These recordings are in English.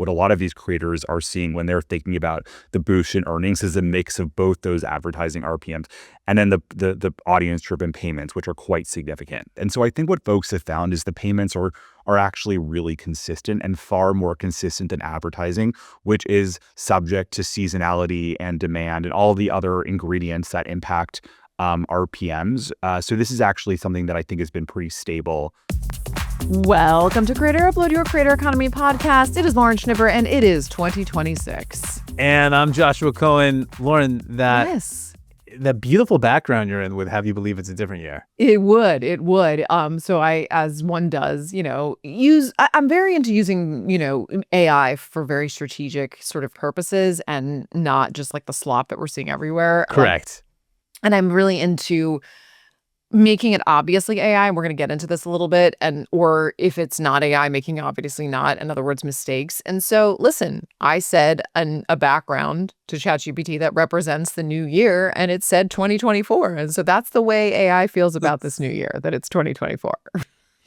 what a lot of these creators are seeing when they're thinking about the boost in earnings is a mix of both those advertising RPMs and then the audience-driven payments, which are quite significant. And so I think what folks have found is the payments are actually really consistent and far more consistent than advertising, which is subject to seasonality and demand and all the other ingredients that impact RPMs. So this is actually something that I think has been pretty stable. Welcome to Creator Upload, your creator economy podcast. It is Lauren Schnipper, and it is 2026. And I'm Joshua Cohen. Lauren, Yes. that beautiful background you're in would have you believe it's a different year. It would. So I, as one does, I'm very into using, AI for very strategic sort of purposes and not just like the slop that we're seeing everywhere. Correct. And I'm really into making it obviously AI. We're going to get into this a little bit. Or if it's not AI, making it obviously not, in other words, mistakes. And so, listen, I said a background to ChatGPT that represents the new year, and it said 2024. And so that's the way AI feels about this new year, that it's 2024.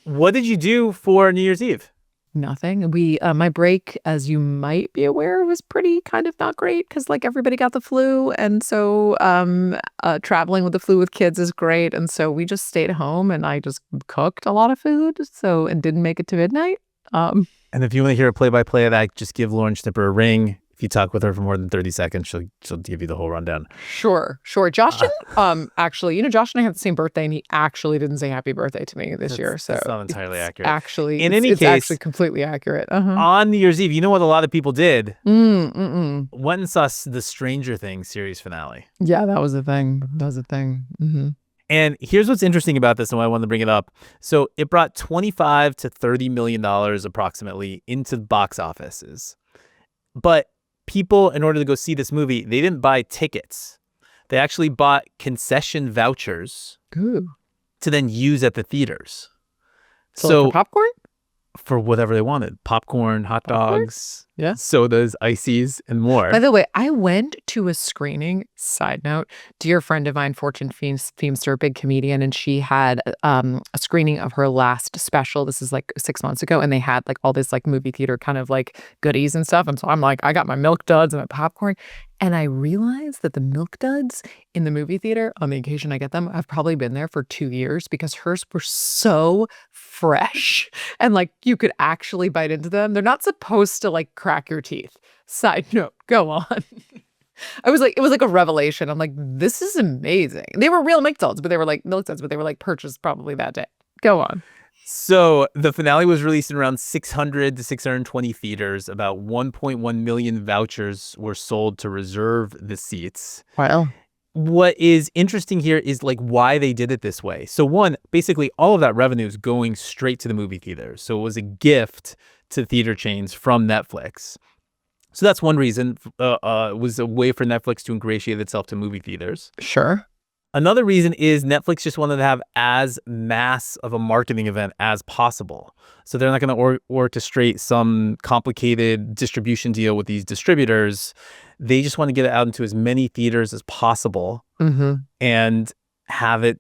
What did you do for New Year's Eve? Nothing. My break, as you might be aware, was pretty kind of not great because like everybody got the flu. And so traveling with the flu with kids is great. And so we just stayed home and I just cooked a lot of food. And didn't make it to midnight. And if you want to hear a play-by-play of that, just give Lauren Schnipper a ring. If you talk with her for more than 30 seconds, she'll give you the whole rundown. Sure. Josh actually, Josh and I have the same birthday, and he actually didn't say happy birthday to me this year. So it's not entirely accurate. Actually, in any it's case, actually completely accurate. On New Year's Eve, you know what a lot of people did? Went and saw the Stranger Things series finale. Yeah, that was a thing. Mm-hmm. And here's what's interesting about this and why I wanted to bring it up. So it brought $25 to $30 million approximately into the box offices. But people, in order to go see this movie, they didn't buy tickets. They actually bought concession vouchers to then use at the theaters. So for popcorn? For whatever they wanted. Popcorn, hot dogs, sodas, ices, and more. By the way, I went to a screening, side note, dear friend of mine, Fortune Feimster, big comedian, and she had a screening of her last special. This is like 6 months ago, and they had like all this like movie theater kind of like goodies and stuff. And so I'm like, I got my Milk Duds and my popcorn. And I realized that the Milk Duds in the movie theater, on the occasion I get them, I've probably been there for 2 years because hers were so fresh and like you could actually bite into them. They're not supposed to like crack your teeth. Side note, go on. It was like a revelation. I'm like, this is amazing. They were real Milk Duds, but they were like purchased probably that day. Go on. So the finale was released in around 600 to 620 theaters. About 1.1 million vouchers were sold to reserve the seats. Wow. What is interesting here is like why they did it this way. So one, basically all of that revenue is going straight to the movie theaters. So it was a gift to theater chains from Netflix. So that's one reason. It was a way for Netflix to ingratiate itself to movie theaters. Sure. Another reason is Netflix just wanted to have as mass of a marketing event as possible. So they're not going to orchestrate some complicated distribution deal with these distributors. They just want to get it out into as many theaters as possible and have it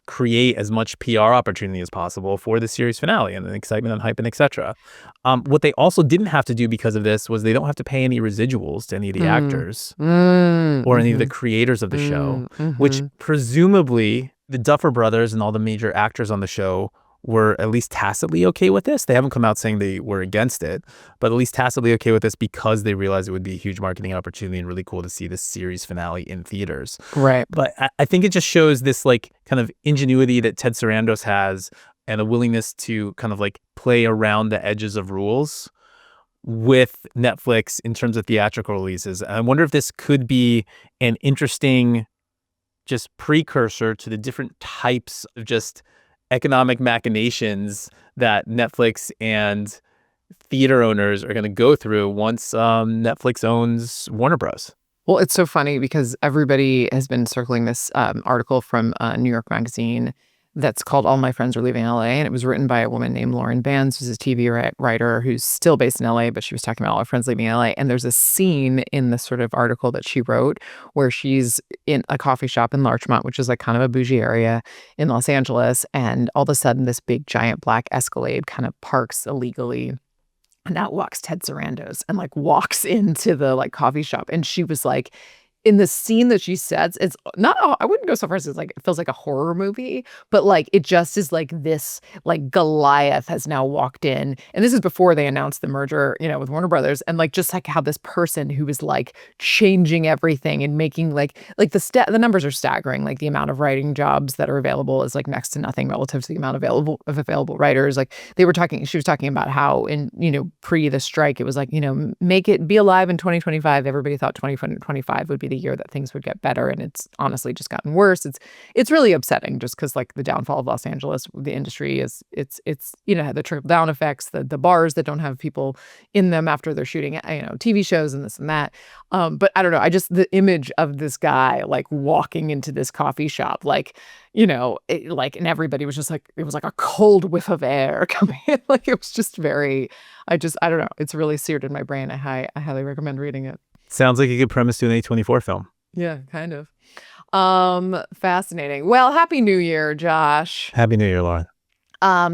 create as much PR opportunity as possible for the series finale and the excitement and hype and etc. What they also didn't have to do because of this was they don't have to pay any residuals to any of the actors or any of the creators of the show, which presumably the Duffer Brothers and all the major actors on the show were at least tacitly okay with this. They haven't come out saying they were against it, but at least tacitly okay with this because they realized it would be a huge marketing opportunity and really cool to see this series finale in theaters. Right. But I think it just shows this like kind of ingenuity that Ted Sarandos has and a willingness to kind of like play around the edges of rules with Netflix in terms of theatrical releases. And I wonder if this could be an interesting just precursor to the different types of just economic machinations that Netflix and theater owners are going to go through once Netflix owns Warner Bros. Well, it's so funny because everybody has been circling this article from New York Magazine that's called All My Friends Are Leaving LA. And it was written by a woman named Lauren Bands, who's a TV writer who's still based in LA, but she was talking about all her friends leaving LA. And there's a scene in the sort of article that she wrote where she's in a coffee shop in Larchmont, which is like kind of a bougie area in Los Angeles. And all of a sudden, this big giant black Escalade kind of parks illegally And out walks Ted Sarandos and like walks into the like coffee shop. And she was like, in the scene that she sets, it's not, I wouldn't go so far as it's like, it feels like a horror movie, but like, it just is like this, like Goliath has now walked in. And this is before they announced the merger, you know, with Warner Brothers. And like, just like how this person who is like changing everything and making like the numbers are staggering. Like the amount of writing jobs that are available is like next to nothing relative to the amount available writers. Like she was talking about how in, you know, pre the strike, it was like, you know, be alive in 2025. Everybody thought 2025 would be the year that things would get better, and it's honestly just gotten worse. It's really upsetting just because like the downfall of Los Angeles, the industry is it's you know, the trickle down effects, the bars that don't have people in them after they're shooting, you know, TV shows and this and that. But I don't know, I just, the image of this guy like walking into this coffee shop, like, you know, and everybody was just like, it was like a cold whiff of air coming in. Like it was just very, I don't know, it's really seared in my brain. I highly recommend reading it. Sounds like a good premise to an A24 film. Yeah, kind of. Fascinating. Well, Happy New Year, Josh. Happy New Year, Lauren.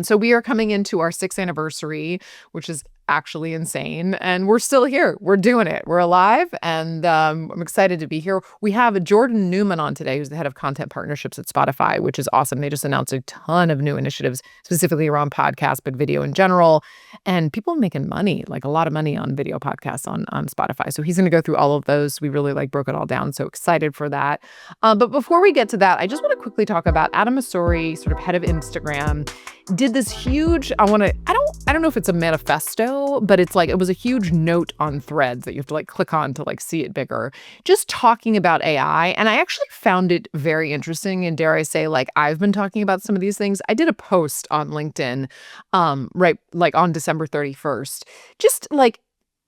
So we are coming into our 6th anniversary, which is actually insane. And we're still here. We're doing it. We're alive. And I'm excited to be here. We have Jordan Newman on today, who's the head of content partnerships at Spotify, which is awesome. They just announced a ton of new initiatives, specifically around podcasts, but video in general. And people making money, like a lot of money on video podcasts on Spotify. So he's going to go through all of those. We really like broke it all down. So excited for that. But before we get to that, I just want to quickly talk about Adam Mosseri, sort of head of Instagram, did this huge, I don't know if it's a manifesto, but it's like, it was a huge note on Threads that you have to like click on to like see it bigger, just talking about AI. And I actually found it very interesting. And dare I say, like, I've been talking about some of these things. I did a post on LinkedIn, right, like on December 31st, just like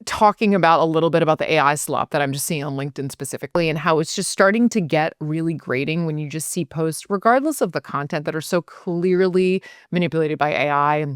talking about a little bit about the AI slop that I'm just seeing on LinkedIn specifically, and how it's just starting to get really grating when you just see posts, regardless of the content, that are so clearly manipulated by AI.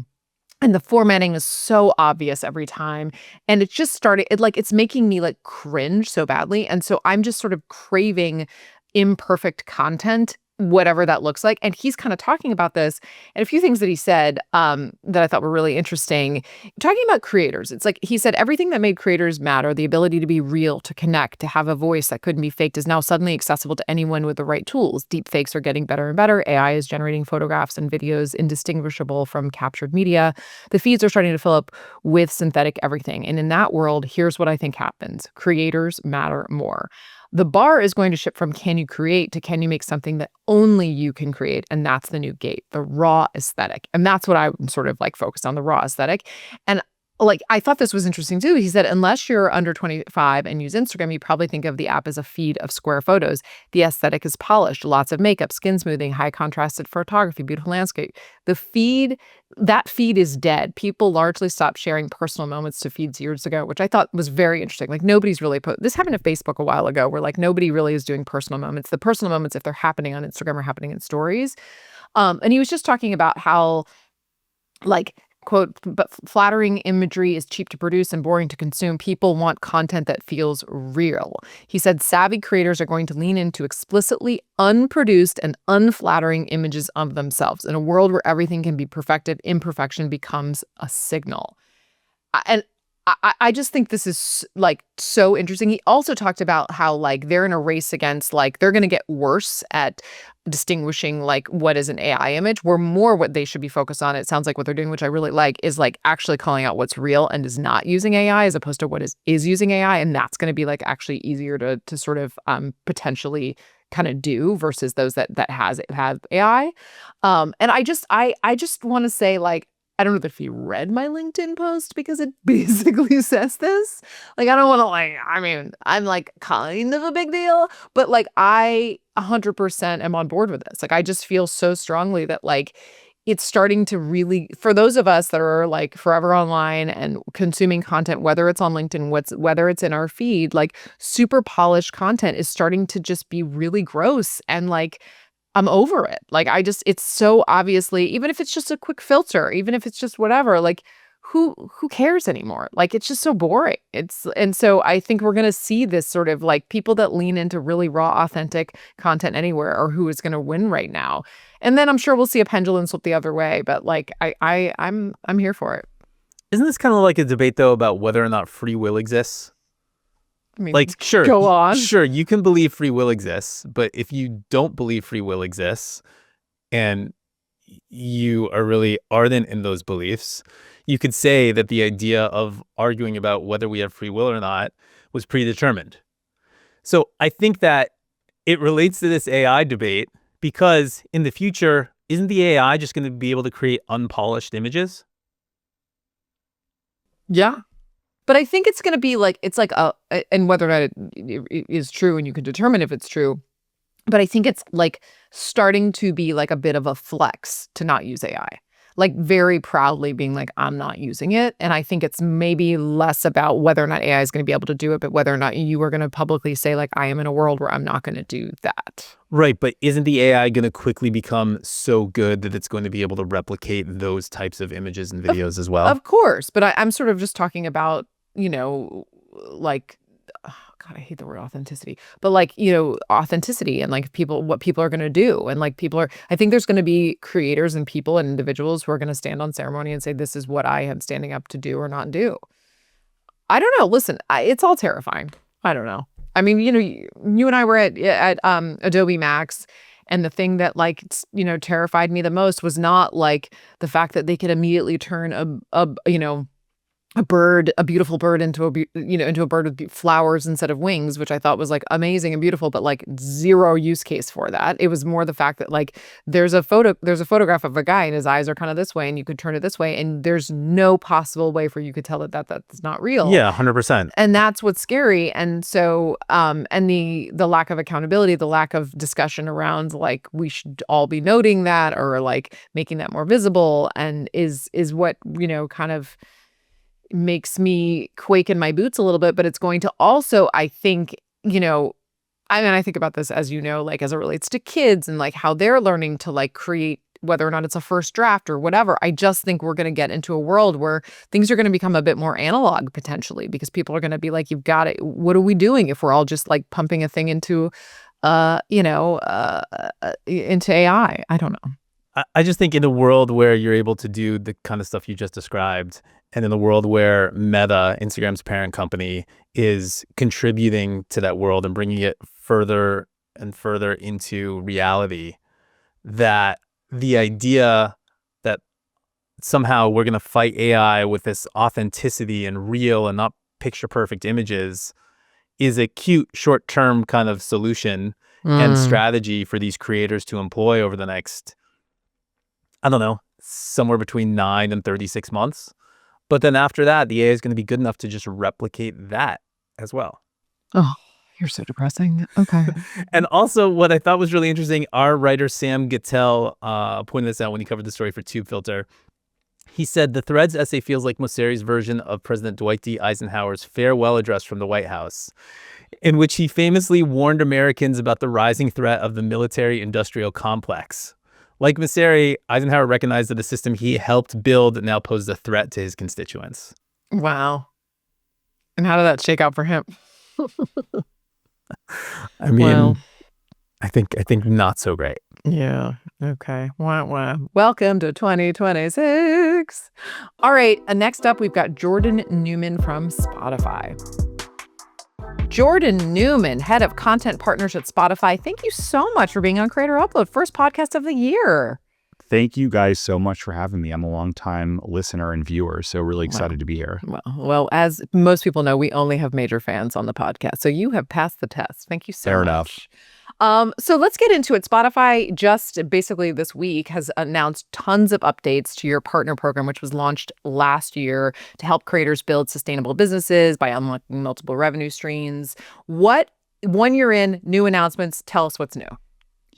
And the formatting is so obvious every time. And it's just it's making me like cringe so badly. And so I'm just sort of craving imperfect content, whatever that looks like. And he's kind of talking about this, and a few things that he said that I thought were really interesting. Talking about creators, it's like he said, everything that made creators matter, the ability to be real, to connect, to have a voice that couldn't be faked, is now suddenly accessible to anyone with the right tools. Deep fakes are getting better and better. AI is generating photographs and videos indistinguishable from captured media. The feeds are starting to fill up with synthetic everything. And in that world, here's what I think happens. Creators matter more. The bar is going to shift from can you create to can you make something that only you can create? And that's the new gate, the raw aesthetic. And that's what I'm sort of like focused on, the raw aesthetic. And like, I thought this was interesting too. He said, unless you're under 25 and use Instagram, you probably think of the app as a feed of square photos. The aesthetic is polished, lots of makeup, skin smoothing, high contrasted photography, beautiful landscape. That feed is dead. People largely stopped sharing personal moments to feeds years ago, which I thought was very interesting. Like nobody's really this happened to Facebook a while ago, where like nobody really is doing personal moments. The personal moments, if they're happening on Instagram, are happening in stories. And he was just talking about how, like, quote, but flattering imagery is cheap to produce and boring to consume. People want content that feels real. He said savvy creators are going to lean into explicitly unproduced and unflattering images of themselves. In a world where everything can be perfected, imperfection becomes a signal. And I just think this is like so interesting. He also talked about how like they're in a race against, like, they're going to get worse at distinguishing like what is an AI image, where more what they should be focused on, it sounds like what they're doing, which I really like, is like actually calling out what's real and is not using AI, as opposed to what is using AI. And that's going to be like actually easier to sort of potentially kind of do versus those that have AI. And I just want to say, like, I don't know if you read my LinkedIn post, because it basically says this. Like, I don't want to, like, I mean, I'm like kind of a big deal, but like I 100% am on board with this. Like, I just feel so strongly that like it's starting to really, for those of us that are like forever online and consuming content, whether it's on LinkedIn, whether it's in our feed, like super polished content is starting to just be really gross. And like, I'm over it. Like, it's so obviously, even if it's just a quick filter, even if it's just whatever, like who cares anymore? Like, it's just so boring. And so I think we're going to see this sort of like people that lean into really raw, authentic content anywhere are who is going to win right now. And then I'm sure we'll see a pendulum slip the other way, but like I'm here for it. Isn't this kind of like a debate, though, about whether or not free will exists? I mean, Like, sure, go on. sure, you can believe free will exists, but if you don't believe free will exists and you are really ardent in those beliefs, you could say that the idea of arguing about whether we have free will or not was predetermined. So I think that it relates to this AI debate because in the future, isn't the AI just going to be able to create unpolished images? Yeah. But I think it's going to be like, it's like, and whether or not it is true and you can determine if it's true, but I think it's like starting to be like a bit of a flex to not use AI, like very proudly being like, I'm not using it. And I think it's maybe less about whether or not AI is going to be able to do it, but whether or not you are going to publicly say like, I am in a world where I'm not going to do that. Right, but isn't the AI going to quickly become so good that it's going to be able to replicate those types of images and videos as well? Of course. But I'm sort of just talking about, like, oh God, I hate the word authenticity, but like, authenticity and like what people are going to do. And like I think there's going to be creators and people and individuals who are going to stand on ceremony and say, this is what I am standing up to do or not do. I don't know. Listen, it's all terrifying. I don't know. I mean, you and I were at Adobe Max, and the thing that like, terrified me the most was not like the fact that they could immediately turn a beautiful bird into a bird with flowers instead of wings, which I thought was like amazing and beautiful, but like zero use case for that. It was more the fact that like there's a photograph of a guy and his eyes are kind of this way and you could turn it this way and there's no possible way for you could tell that's not real. Yeah, 100%. And that's what's scary. And so and the lack of accountability, the lack of discussion around like we should all be noting that or like making that more visible and is what kind of makes me quake in my boots a little bit. But it's going to also, I think, I think about this as like as it relates to kids and like how they're learning to like create, whether or not it's a first draft or whatever. I just think we're going to get into a world where things are going to become a bit more analog potentially because people are going to be like, you've got it. What are we doing if we're all just like pumping a thing into AI? I don't know. I just think in a world where you're able to do the kind of stuff you just described, and in the world where Meta, Instagram's parent company, is contributing to that world and bringing it further and further into reality, that the idea that somehow we're going to fight AI with this authenticity and real and not picture perfect images is a cute short-term kind of solution and strategy for these creators to employ over the next, I don't know, somewhere between 9 and 36 months. But then after that, the AI is going to be good enough to just replicate that as well. Oh, you're so depressing. Okay. And also what I thought was really interesting, our writer Sam Gittell pointed this out when he covered the story for TubeFilter. He said the Threads essay feels like Mosseri's version of President Dwight D. Eisenhower's farewell address from the White House, in which he famously warned Americans about the rising threat of the military-industrial complex. Like Mosseri, Eisenhower recognized that the system he helped build now posed a threat to his constituents. Wow. And how did that shake out for him? I mean, I think not so great. Yeah. Okay. Wah, wah. Welcome to 2026. All right. Next up, we've got Jordan Newman from Spotify. Jordan Newman, head of content partners at Spotify. Thank you so much for being on Creator Upload, first podcast of the year. Thank you guys so much for having me. I'm a longtime listener and viewer, so really excited to be here. Well, as most people know, we only have major fans on the podcast, so you have passed the test. Thank you so much. Fair enough. So let's get into it. Spotify just basically this week has announced tons of updates to your partner program, which was launched last year to help creators build sustainable businesses by unlocking multiple revenue streams. What 1 year in, new announcements? Tell us what's new.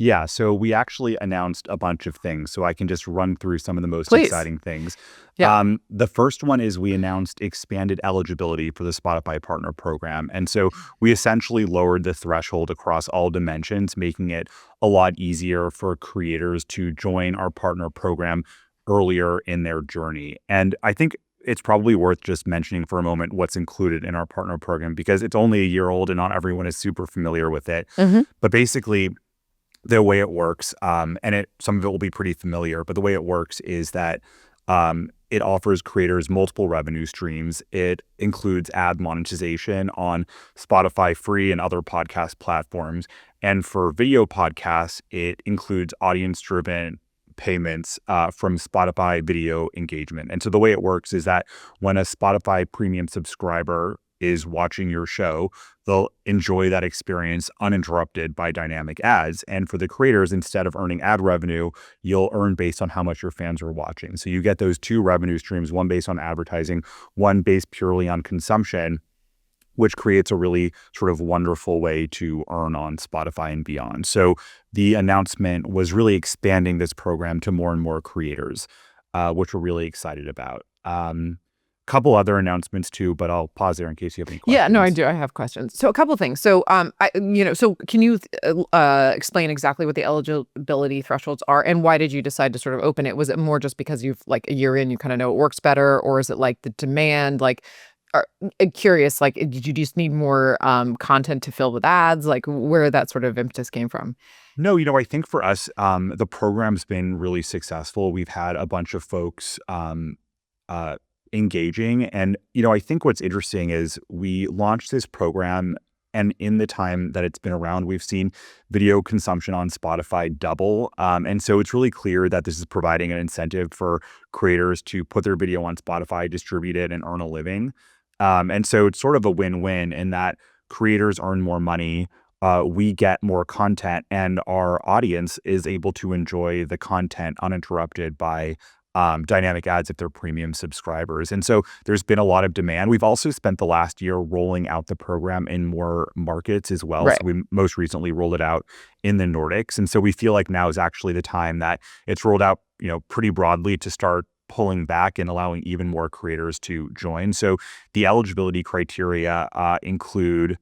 Yeah, so we actually announced a bunch of things, so I can just run through some of the most Please. exciting things. Yeah. The first one is we announced expanded eligibility for the Spotify Partner Program. And so we essentially lowered the threshold across all dimensions, making it a lot easier for creators to join our partner program earlier in their journey. And I think it's probably worth just mentioning for a moment what's included in our partner program, because it's only a year old and not everyone is super familiar with it. Mm-hmm. But basically, the way it works, and some of it will be pretty familiar, but the way it works is that it offers creators multiple revenue streams. It includes ad monetization on Spotify free and other podcast platforms. And for video podcasts, it includes audience-driven payments from Spotify video engagement. And so the way it works is that when a Spotify premium subscriber is watching your show, they'll enjoy that experience uninterrupted by dynamic ads. And for the creators, instead of earning ad revenue, you'll earn based on how much your fans are watching. So you get those two revenue streams, one based on advertising, one based purely on consumption, which creates a really sort of wonderful way to earn on Spotify and beyond. So the announcement was really expanding this program to more and more creators, which we're really excited about. Couple other announcements too, but I'll pause there in case you have any questions. Yeah, no, I do. I have questions. So a couple things. So, so can you explain exactly what the eligibility thresholds are, and why did you decide to sort of open it? Was it more just because you've like a year in, you kind of know it works better, or is it like the demand? Like, I'm curious, like, did you just need more content to fill with ads? Like, where that sort of impetus came from? No, I think for us, the program's been really successful. We've had a bunch of folks engaging. And, I think what's interesting is we launched this program, and in the time that it's been around, we've seen video consumption on Spotify double. And so it's really clear that this is providing an incentive for creators to put their video on Spotify, distribute it, and earn a living. And so it's sort of a win-win in that creators earn more money, we get more content, and our audience is able to enjoy the content uninterrupted by dynamic ads if they're premium subscribers. And so there's been a lot of demand. We've also spent the last year rolling out the program in more markets as well. Right. So we most recently rolled it out in the Nordics. And so we feel like now is actually the time that it's rolled out, pretty broadly to start pulling back and allowing even more creators to join. So the eligibility criteria include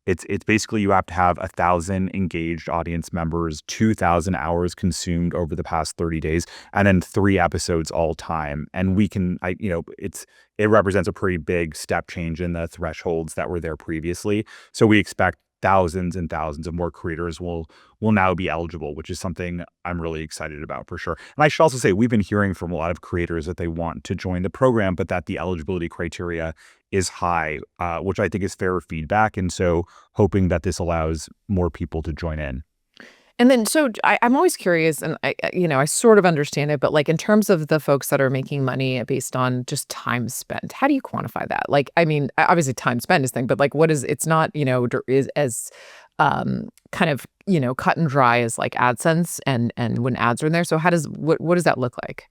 it's basically you have to have 1,000 engaged audience members, 2,000 hours consumed over the past 30 days, and then 3 episodes all time. And it represents a pretty big step change in the thresholds that were there previously. So we expect thousands and thousands of more creators will now be eligible, which is something I'm really excited about for sure. And I should also say we've been hearing from a lot of creators that they want to join the program, but that the eligibility criteria is high, which I think is fair feedback. And so hoping that this allows more people to join in. And then, so I'm always curious, and I sort of understand it, but like in terms of the folks that are making money based on just time spent, how do you quantify that? Like, I mean, obviously time spent is thing, but like, it's not, is as kind of, cut and dry as like AdSense and when ads are in there. So what does that look like?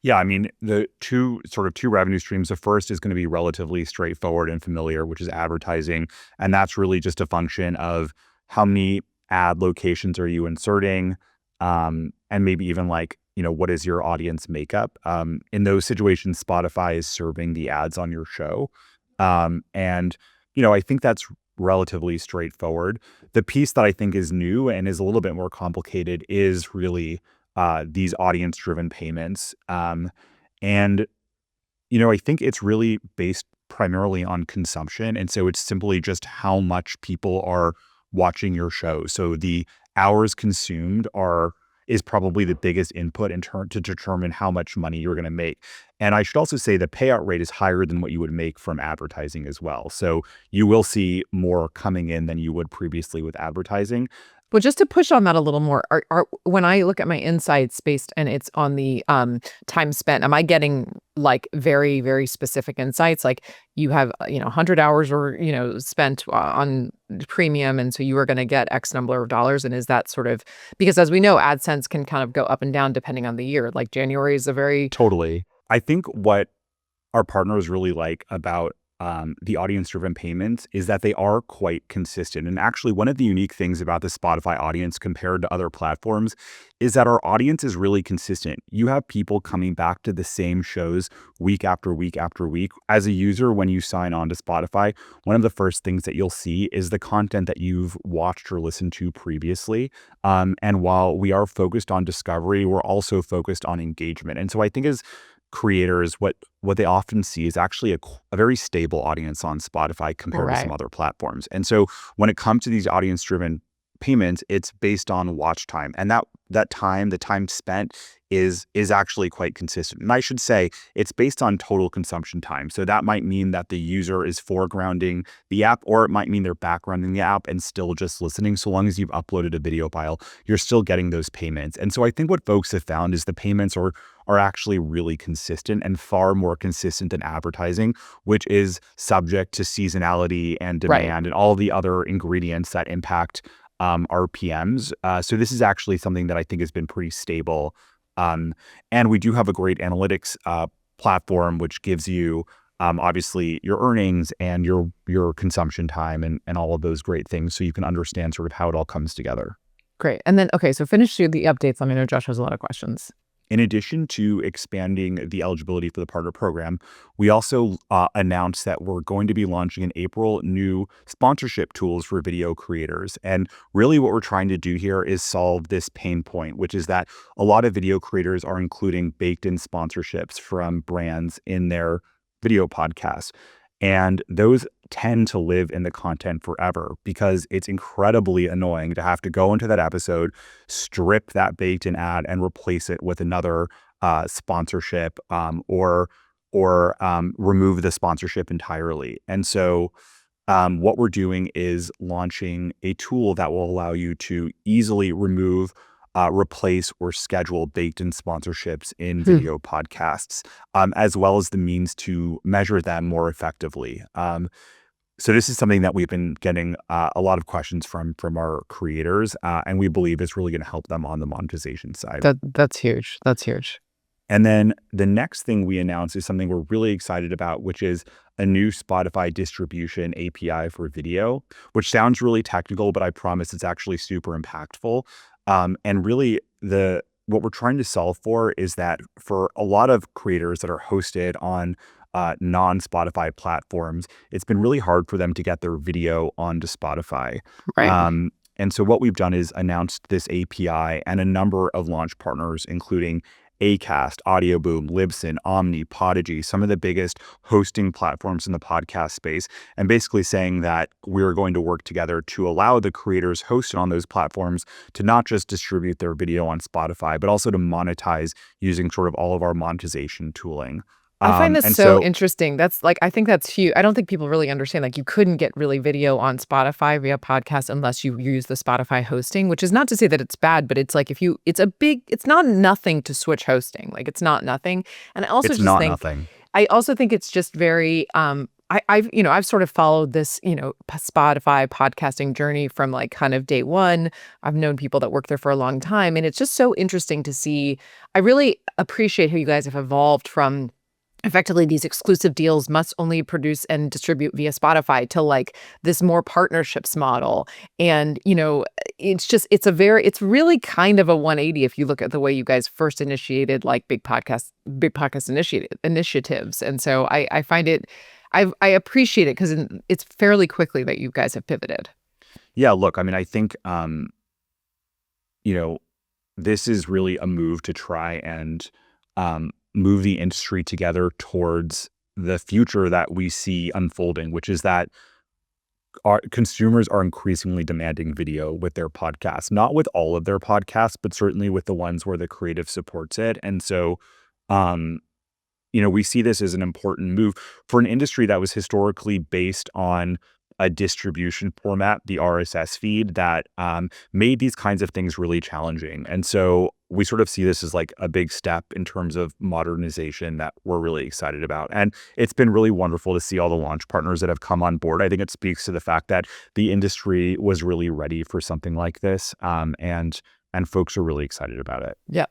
Yeah, I mean, the two revenue streams. The first is going to be relatively straightforward and familiar, which is advertising. And that's really just a function of how many ad locations are you inserting, and maybe even like, what is your audience makeup? In those situations, Spotify is serving the ads on your show. And, I think that's relatively straightforward. The piece that I think is new and is a little bit more complicated is really these audience-driven payments. And, I think it's really based primarily on consumption. And so it's simply just how much people are watching your show. So the hours consumed is probably the biggest input in turn to determine how much money you're going to make. And I should also say the payout rate is higher than what you would make from advertising as well. So you will see more coming in than you would previously with advertising. Well, just to push on that a little more, when I look at my insights based and it's on the time spent, am I getting like very, very specific insights? Like you have, 100 hours or, spent on premium. And so you are going to get X number of dollars. And is that sort of, because as we know, AdSense can kind of go up and down depending on the year. Like January is a very... Totally. I think what our partners really like about the audience-driven payments is that they are quite consistent. And actually, one of the unique things about the Spotify audience compared to other platforms is that our audience is really consistent. You have people coming back to the same shows week after week after week. As a user, when you sign on to Spotify, one of the first things that you'll see is the content that you've watched or listened to previously. And while we are focused on discovery, we're also focused on engagement. And so I think as creators, what they often see is actually a very stable audience on Spotify compared to some other platforms. And so when it comes to these audience-driven payments, it's based on watch time. And that time, the time spent, is actually quite consistent. And I should say it's based on total consumption time. So that might mean that the user is foregrounding the app, or it might mean they're backgrounding the app and still just listening. So long as you've uploaded a video file, you're still getting those payments. And so I think what folks have found is the payments are actually really consistent and far more consistent than advertising, which is subject to seasonality and demand and all the other ingredients that impact RPMs. So this is actually something that I think has been pretty stable. And we do have a great analytics platform, which gives you obviously your earnings and your consumption time and all of those great things, so you can understand sort of how it all comes together. Great. And then, okay, so finish the updates. I know Josh has a lot of questions. In addition to expanding the eligibility for the partner program, we also announced that we're going to be launching in April new sponsorship tools for video creators. And really what we're trying to do here is solve this pain point, which is that a lot of video creators are including baked-in sponsorships from brands in their video podcasts. And those tend to live in the content forever because it's incredibly annoying to have to go into that episode, strip that baked-in ad, and replace it with another sponsorship or remove the sponsorship entirely. And so what we're doing is launching a tool that will allow you to easily remove, replace, or schedule baked-in sponsorships in video podcasts, as well as the means to measure them more effectively. So this is something that we've been getting a lot of questions from our creators, and we believe it's really going to help them on the monetization side. That's huge. That's huge. And then the next thing we announced is something we're really excited about, which is a new Spotify distribution API for video, which sounds really technical, but I promise it's actually super impactful. And really what we're trying to solve for is that for a lot of creators that are hosted on non-Spotify platforms, it's been really hard for them to get their video onto Spotify. Right. And so what we've done is announced this API and a number of launch partners, including Acast, Audioboom, Libsyn, Omni, Podigy, some of the biggest hosting platforms in the podcast space, and basically saying that we're going to work together to allow the creators hosted on those platforms to not just distribute their video on Spotify, but also to monetize using sort of all of our monetization tooling. I find this so interesting. That's like, I think that's huge. I don't think people really understand, like, you couldn't get really video on Spotify via podcast unless you use the Spotify hosting, which is not to say that it's bad, but it's like, it's not nothing to switch hosting. Like, it's not nothing. And I also nothing. I also think it's just very, I've sort of followed this, Spotify podcasting journey from like kind of day one. I've known people that work there for a long time, and it's just so interesting to see. I really appreciate how you guys have evolved from effectively these exclusive deals must only produce and distribute via Spotify to like this more partnerships model. And, it's really kind of a 180 if you look at the way you guys first initiated like big podcast initiatives. And so I find it, I appreciate it because it's fairly quickly that you guys have pivoted. Yeah, look, I mean, I think, this is really a move to try and move the industry together towards the future that we see unfolding, which is that our consumers are increasingly demanding video with their podcasts, not with all of their podcasts, but certainly with the ones where the creative supports it. And so, we see this as an important move for an industry that was historically based on a distribution format, the RSS feed, that made these kinds of things really challenging. And so we sort of see this as like a big step in terms of modernization that we're really excited about. And it's been really wonderful to see all the launch partners that have come on board. I think it speaks to the fact that the industry was really ready for something like this, and folks are really excited about it. Yeah.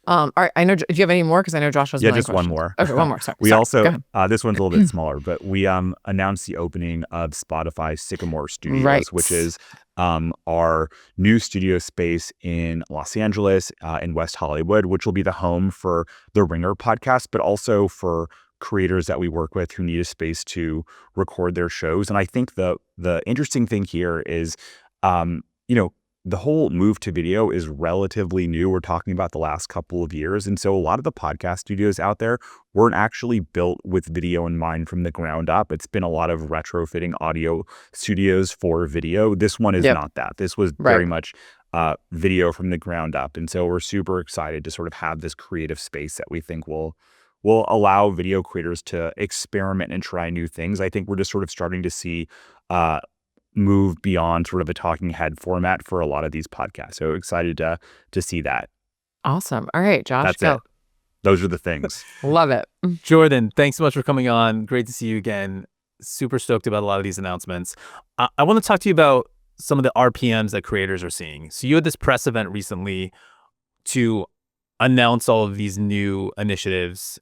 All right. I know. Do you have any more? Because I know Josh has just one more. Okay, one more. Sorry. We also this one's a little bit smaller, but we announced the opening of Spotify Sycamore Studios, which is our new studio space in Los Angeles, in West Hollywood, which will be the home for the Ringer podcast, but also for creators that we work with who need a space to record their shows. And I think the interesting thing here is, the whole move to video is relatively new. We're talking about the last couple of years. And so a lot of the podcast studios out there weren't actually built with video in mind from the ground up. It's been a lot of retrofitting audio studios for video. This one is not that. This was very much video from the ground up. And so we're super excited to sort of have this creative space that we think will allow video creators to experiment and try new things. I think we're just sort of starting to see move beyond sort of a talking head format for a lot of these podcasts. So excited to see that. Awesome. All right, Josh, That's go. it. Those are the things. Love it. Jordan, thanks so much for coming on. Great to see you again. Super stoked about a lot of these announcements. I want to talk to you about some of the RPMs that creators are seeing. So you had this press event recently to announce all of these new initiatives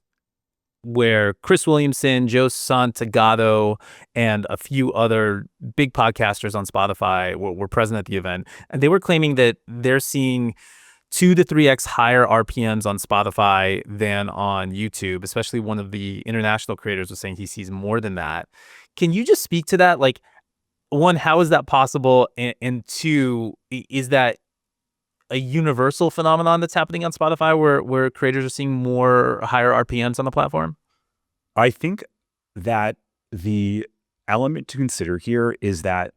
where Chris Williamson, Joe Santagato, and a few other big podcasters on Spotify were present at the event. And they were claiming that they're seeing 2 to 3x higher RPMs on Spotify than on YouTube. Especially one of the international creators was saying he sees more than that. Can you just speak to that? Like, one, how is that possible? And two, is that a universal phenomenon that's happening on Spotify where creators are seeing higher RPMs on the platform? I think that the element to consider here is that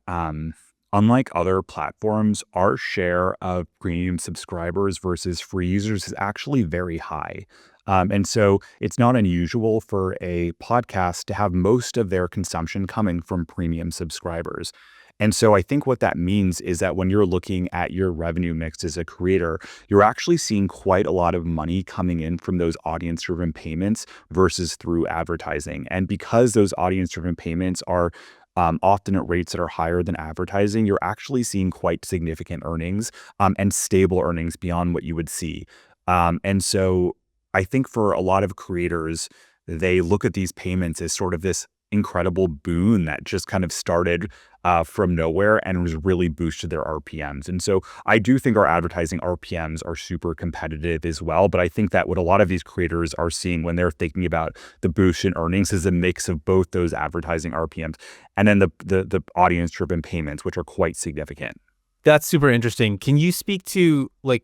unlike other platforms, our share of premium subscribers versus free users is actually very high. And so it's not unusual for a podcast to have most of their consumption coming from premium subscribers. And so I think what that means is that when you're looking at your revenue mix as a creator, you're actually seeing quite a lot of money coming in from those audience-driven payments versus through advertising. And because those audience-driven payments are often at rates that are higher than advertising, you're actually seeing quite significant earnings and stable earnings beyond what you would see. And so I think for a lot of creators, they look at these payments as sort of this incredible boon that just kind of started from nowhere and was really boosted their RPMs. And so I do think our advertising RPMs are super competitive as well. But I think that what a lot of these creators are seeing when they're thinking about the boost in earnings is a mix of both those advertising RPMs and then the audience-driven payments, which are quite significant. That's super interesting. Can you speak to like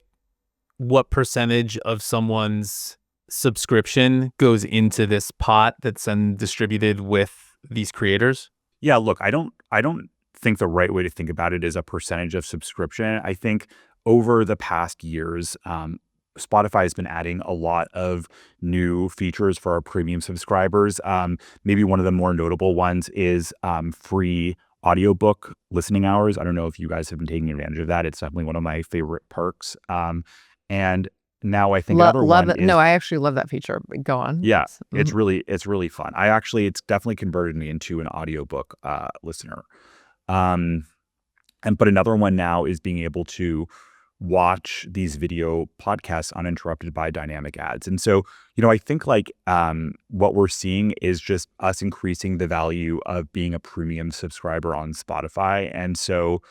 what percentage of someone's subscription goes into this pot that's then distributed with these creators? Yeah, look, I don't think the right way to think about it is a percentage of subscription. I think over the past years, Spotify has been adding a lot of new features for our premium subscribers. Maybe one of the more notable ones is free audiobook listening hours. I don't know if you guys have been taking advantage of that. It's definitely one of my favorite perks. And now I think another love one it. is, No, I actually love that feature. Go on. yeah, Mhm. it's really fun. It's definitely converted me into an audiobook listener. But another one now is being able to watch these video podcasts uninterrupted by dynamic ads. And so, I think like what we're seeing is just us increasing the value of being a premium subscriber on Spotify. And so,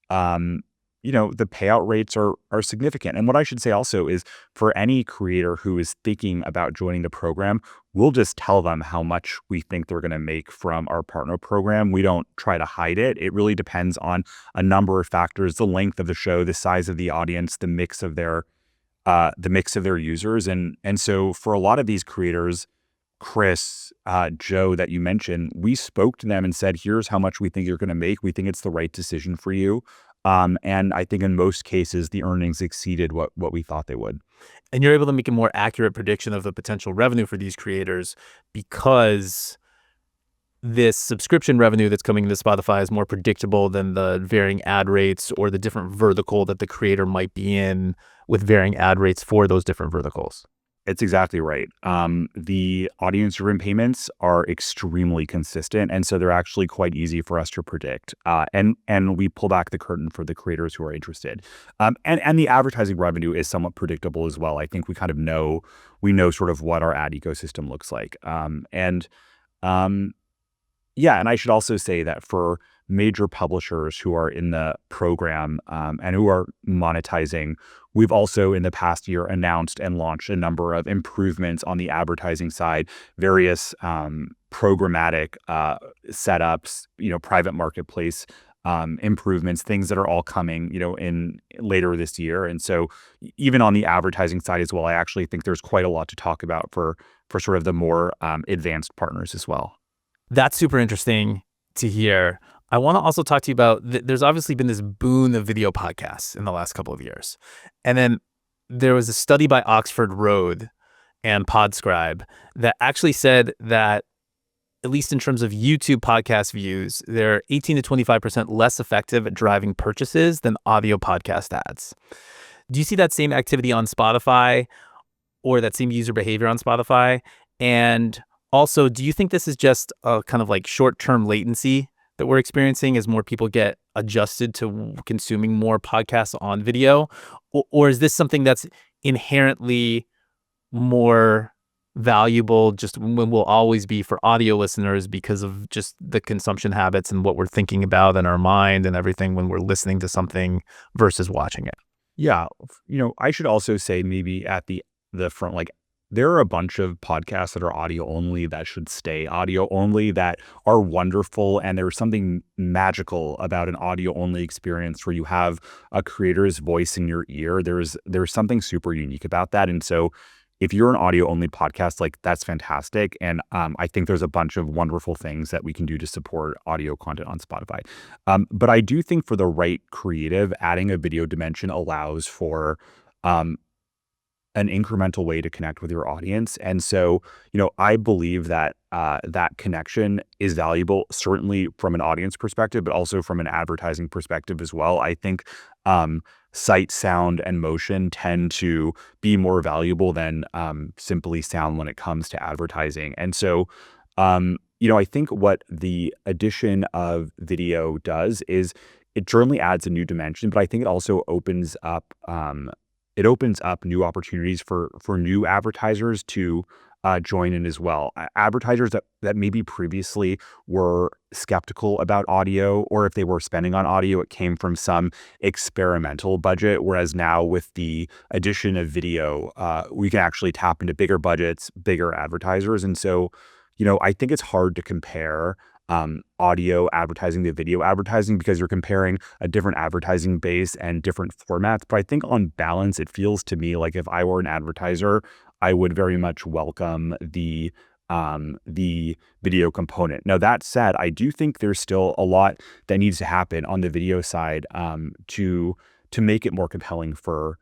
the payout rates are significant. And what I should say also is for any creator who is thinking about joining the program, we'll just tell them how much we think they're going to make from our partner program. We don't try to hide it. It really depends on a number of factors: the length of the show, the size of the audience, the mix of their users. And so for a lot of these creators, Chris, Joe that you mentioned, we spoke to them and said, here's how much we think you're going to make. We think it's the right decision for you. And I think in most cases, the earnings exceeded what we thought they would. And you're able to make a more accurate prediction of the potential revenue for these creators because this subscription revenue that's coming to Spotify is more predictable than the varying ad rates or the different vertical that the creator might be in with varying ad rates for those different verticals. It's exactly right. The audience-driven payments are extremely consistent, and so they're actually quite easy for us to predict. And we pull back the curtain for the creators who are interested. And the advertising revenue is somewhat predictable as well. I think we kind of know sort of what our ad ecosystem looks like. And I should also say that for major publishers who are in the program and who are monetizing, we've also in the past year announced and launched a number of improvements on the advertising side, various programmatic setups, private marketplace improvements, things that are all coming, in later this year. And so even on the advertising side as well, I actually think there's quite a lot to talk about for sort of the more advanced partners as well. That's super interesting to hear. I want to also talk to you about, there's obviously been this boon of video podcasts in the last couple of years. And then there was a study by Oxford Road and Podscribe that actually said that, at least in terms of YouTube podcast views, they're 18 to 25% less effective at driving purchases than audio podcast ads. Do you see that same activity on Spotify, or that same user behavior on Spotify? And also, do you think this is just a kind of like short-term latency that we're experiencing as more people get adjusted to consuming more podcasts on video? Or is this something that's inherently more valuable, just will always be for audio listeners because of just the consumption habits and what we're thinking about in our mind and everything when we're listening to something versus watching it? Yeah. I should also say maybe at the front, like, there are a bunch of podcasts that are audio only that should stay audio only, that are wonderful. And there's something magical about an audio only experience where you have a creator's voice in your ear. There's something super unique about that. And so if you're an audio only podcast, like, that's fantastic. And I think there's a bunch of wonderful things that we can do to support audio content on Spotify. But I do think for the right creative, adding a video dimension allows for an incremental way to connect with your audience. And so, I believe that that connection is valuable, certainly from an audience perspective, but also from an advertising perspective as well. I think sight, sound, and motion tend to be more valuable than simply sound when it comes to advertising. And so, I think what the addition of video does is it certainly adds a new dimension, but I think it also opens up new opportunities for new advertisers to join in as well. Advertisers that maybe previously were skeptical about audio, or if they were spending on audio, it came from some experimental budget. Whereas now with the addition of video, we can actually tap into bigger budgets, bigger advertisers. And so, I think it's hard to compare audio advertising to video advertising because you're comparing a different advertising base and different formats. But I think on balance, it feels to me like if I were an advertiser, I would very much welcome the video component. Now, that said, I do think there's still a lot that needs to happen on the video side to make it more compelling for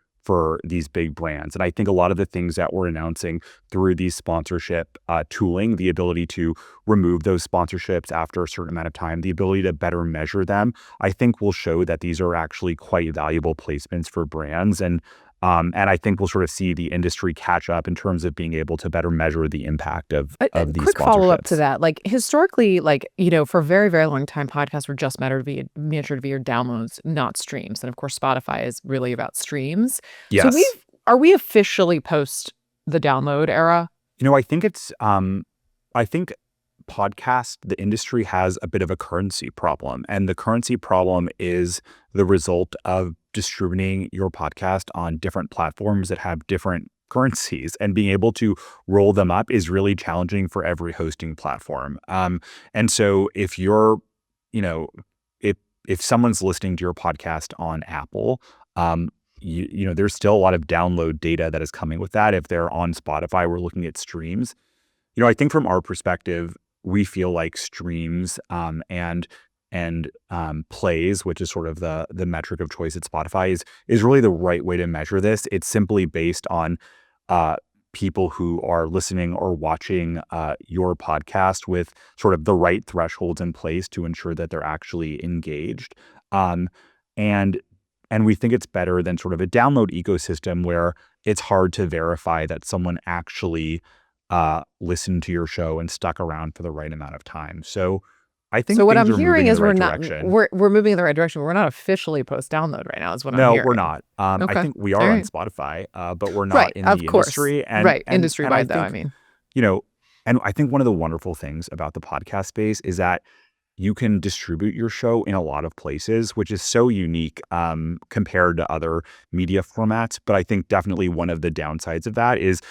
these big brands. And I think a lot of the things that we're announcing through these sponsorship tooling, the ability to remove those sponsorships after a certain amount of time, the ability to better measure them, I think will show that these are actually quite valuable placements for brands. And I think we'll sort of see the industry catch up in terms of being able to better measure the impact of these quick sponsorships. follow-up to that. Like, historically, for a very, very long time, podcasts were just measured via downloads, not streams. And of course, Spotify is really about streams. Yes. So are we officially post the download era? I think I think the industry has a bit of a currency problem. And the currency problem is the result of distributing your podcast on different platforms that have different currencies, and being able to roll them up is really challenging for every hosting platform. And so if you're, if someone's listening to your podcast on Apple, there's still a lot of download data that is coming with that. If they're on Spotify, we're looking at streams. I think from our perspective, we feel like streams and plays, which is sort of the metric of choice at Spotify, is really the right way to measure this. It's simply based on people who are listening or watching your podcast with sort of the right thresholds in place to ensure that they're actually engaged. And we think it's better than sort of a download ecosystem where it's hard to verify that someone actually listened to your show and stuck around for the right amount of time. So I think what I'm hearing is we're moving in the right direction. We're not officially post download right now, is what I'm hearing. No, we're not. Okay. I think we are on Spotify, but we're not in the industry. Industry-wide, though, I mean. And I think one of the wonderful things about the podcast space is that you can distribute your show in a lot of places, which is so unique compared to other media formats. But I think definitely one of the downsides of that is,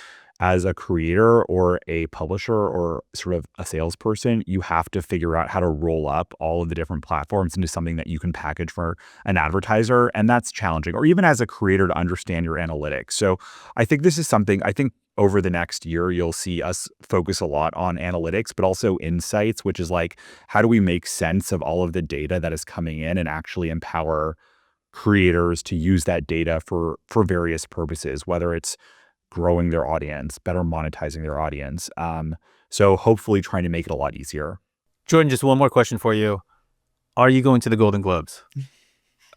as a creator or a publisher or sort of a salesperson, you have to figure out how to roll up all of the different platforms into something that you can package for an advertiser. And that's challenging, or even as a creator to understand your analytics. So I think this is something, I think over the next year, you'll see us focus a lot on analytics, but also insights, which is like, how do we make sense of all of the data that is coming in and actually empower creators to use that data for various purposes, whether it's growing their audience, better monetizing their audience. So hopefully trying to make it a lot easier. Jordan, just one more question for you. Are you going to the Golden Globes?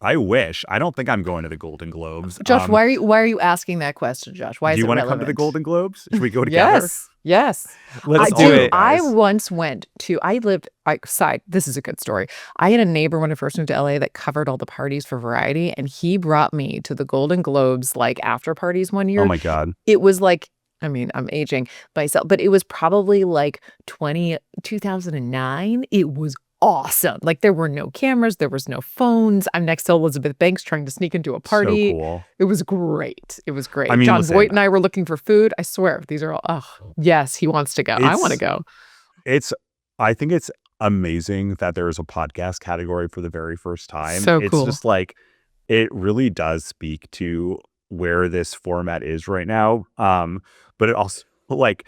I wish. I don't think I'm going to the Golden Globes. Josh, why are you asking that question, Josh? Why is it relevant? Do you want to come to the Golden Globes? Should we go together? Yes. Let's do it. I once went to, this is a good story. I had a neighbor when I first moved to LA that covered all the parties for Variety, and he brought me to the Golden Globes like after parties one year. Oh my God. It was like, I mean, I'm aging myself, but it was probably like 2009. It was awesome. Like, there were no cameras, there was no phones. I'm next to Elizabeth Banks trying to sneak into a party. So cool. It was great. It was great. I mean, John listen, Voight and I were looking for food. I swear, these are all, yes, he wants to go. I want to go. I think it's amazing that there's a podcast category for the very first time. So it's cool. just like, it really does speak to where this format is right now. But it also, like,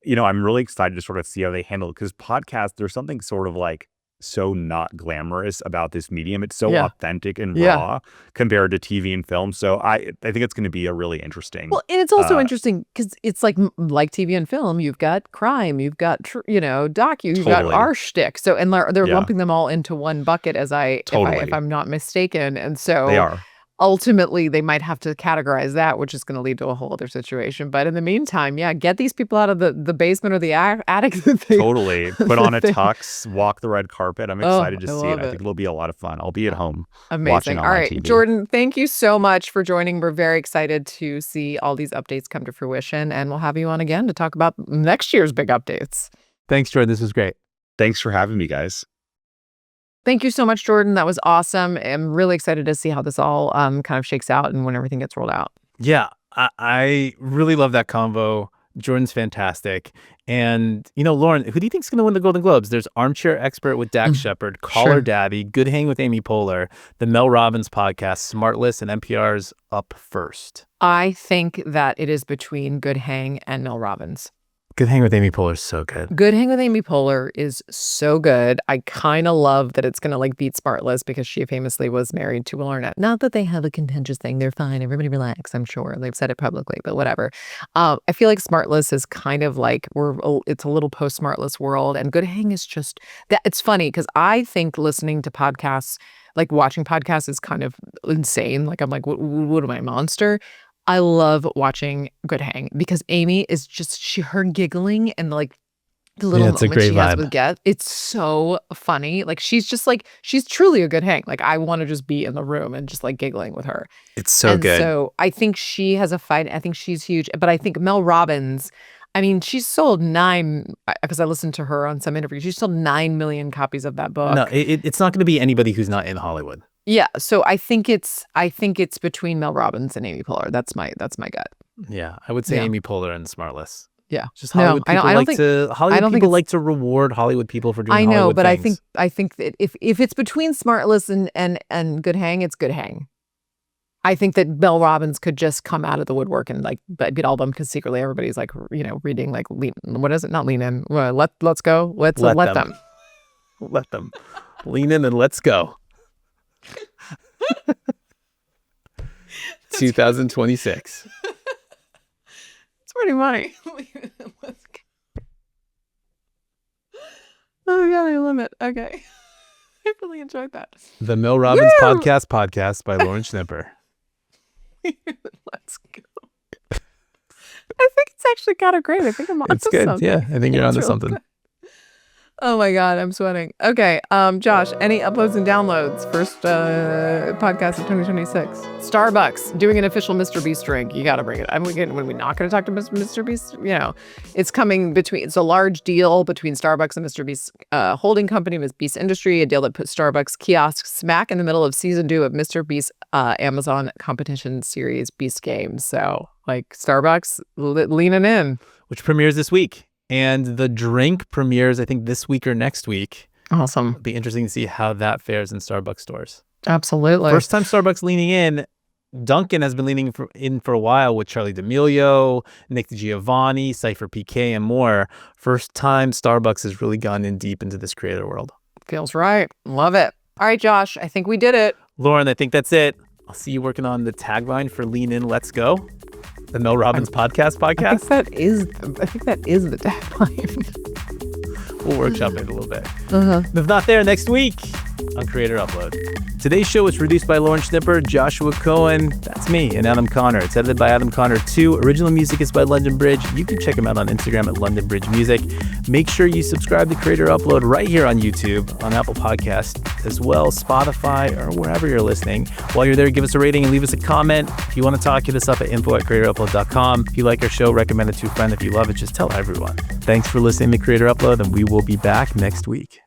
I'm really excited to sort of see how they handle it, because podcasts, there's something sort of like so not glamorous about this medium. It's so authentic and raw compared to TV and film. So I think it's going to be a really interesting. Well, and it's also interesting because it's like TV and film. You've got crime, you've got docu, you've got our shtick. So and they're lumping them all into one bucket, if I'm not mistaken. And so they are. Ultimately, they might have to categorize that, which is going to lead to a whole other situation. But in the meantime, get these people out of the basement or the attic. Totally. Put on a tux, walk the red carpet. I'm excited to see it. I think it'll be a lot of fun. I'll be at home. Amazing. All right, TV. Jordan, thank you so much for joining. We're very excited to see all these updates come to fruition, and we'll have you on again to talk about next year's big updates. Thanks, Jordan. This was great. Thanks for having me, guys. Thank you so much, Jordan. That was awesome. I'm really excited to see how this all kind of shakes out and when everything gets rolled out. Yeah, I really love that convo. Jordan's fantastic. And, Lauren, who do you think is going to win the Golden Globes? There's Armchair Expert with Dax Shepard, Caller Daddy, Good Hang with Amy Poehler, the Mel Robbins podcast, Smartless, and NPR's Up First. I think that it is between Good Hang and Mel Robbins. Good Hang with Amy Poehler is so good. Good Hang with Amy Poehler is so good. I kind of love that it's going to beat Smartless, because she famously was married to Will Arnett. Not that they have a contentious thing. They're fine. Everybody relax. I'm sure they've said it publicly, but whatever. I feel like Smartless is kind of like it's a little post-Smartless world, and Good Hang is just that. It's funny because I think listening to podcasts, like watching podcasts, is kind of insane. Like, I'm like, what am I, a monster? I love watching Good Hang because Amy is just her giggling and the little moments she has with guests. It's so funny. Like, she's truly a good hang. Like, I want to just be in the room and just giggling with her. It's so good. So I think she has a fight. I think she's huge. But I think Mel Robbins, I mean, she's sold because I listened to her on some interview. She sold 9 million copies of that book. No, it's not going to be anybody who's not in Hollywood. Yeah, so I think it's between Mel Robbins and Amy Poehler. That's my gut. Yeah, I would say Amy Poehler and Smartless. Yeah, just Hollywood people like to reward Hollywood people for doing. I know, Hollywood but things. I think that if it's between Smartless and Good Hang, it's Good Hang. I think that Mel Robbins could just come out of the woodwork and beat all of them, because secretly everybody's reading what is it? Not lean in. Let's go. Let them. Let them lean in and let's go. 2026. It's pretty funny. Oh God, I love it. Okay. I really enjoyed that. The Mel Robbins podcast by Lauren Schnipper. Let's go. I think it's actually kind of great. I think I'm onto something. It's good. Yeah, I think you're onto something. Good. Oh my God, I'm sweating. Okay, Josh, any uploads and downloads? First podcast of 2026. Starbucks doing an official MrBeast drink. You got to bring it. When we're not going to talk to MrBeast, it's coming between. It's a large deal between Starbucks and MrBeast holding company, MrBeast Industry, a deal that puts Starbucks kiosks smack in the middle of season 2 of MrBeast Amazon competition series Beast Games. So Starbucks leaning in, which premieres this week. And the drink premieres, I think, this week or next week. Awesome. It'll be interesting to see how that fares in Starbucks stores. Absolutely. First time Starbucks leaning in Duncan has been leaning in for a while with Charlie D'Amelio, Nick Giovanni, Cypher PK, and more. First time Starbucks has really gone in deep into this creator world. Feels right. Love it. All right, Josh, I think we did it. Lauren, I think that's it. I'll see you working on the tagline for Lean In, Let's Go, the Mel Robbins podcast. I think that is the tagline. We'll workshop it a little bit. If not there, next week on Creator Upload. Today's show was produced by Lauren Schnipper, Joshua Cohen, that's me, and Adam Connor. It's edited by Adam Connor too. Original music is by London Bridge. You can check him out on Instagram at London Bridge Music. Make sure you subscribe to Creator Upload right here on YouTube, on Apple Podcasts, as well Spotify, or wherever you're listening. While you're there, give us a rating and leave us a comment. If you want to talk, hit us up at info@creatorupload.com. If you like our show, recommend it to a friend. If you love it, just tell everyone. Thanks for listening to Creator Upload, and we will be back next week.